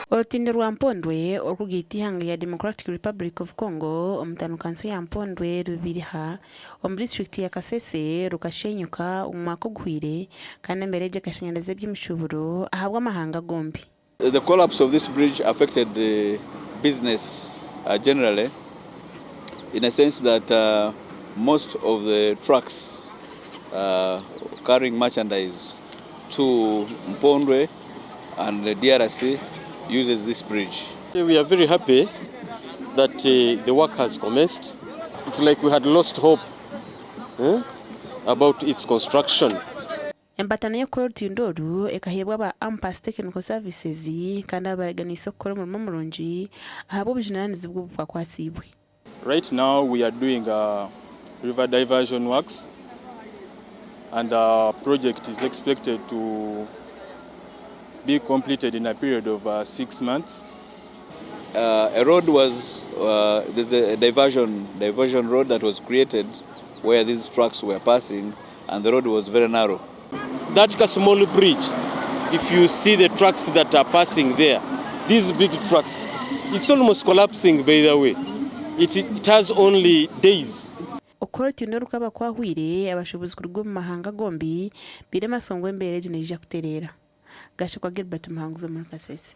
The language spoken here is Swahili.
Orutindo rwa mpondwe orukugita ihanga ya Democratic Republic of Congo omutanukanso ya mpondwe rubiriha district ya Kasese rukashenyuka umwaka guhwire kandi mbere y'akashanyarazi by'imishuburo ahabwa amahanga gombi. The collapse of this bridge affected the business generally, in a sense that most of the trucks carrying merchandise to Mpondwe and the DRC uses this bridge. We are very happy that the work has commenced. It's like we had lost hope about its construction. Embatana yo orutindo ru ekahebwa ba Ampas Technical Services kandi abaganisha okora mu murungi ahabo bijinanizi bw'ubukwa kwasibwe. Right now we are doing river diversion works, and our project is expected to be completed in a period of 6 months. A road was there's a diversion road that was created where these trucks were passing, and the road was very narrow. That small bridge, if you see the trucks that are passing there, these big trucks, it's almost collapsing. By the way, it has only days. Orutindo rukaba kwahwire abashobozi kurwo mu mahanga gombi bire masongwe mbere jineje kuterera. Gashakwa Gilbert Muhanguzo muri Kasese.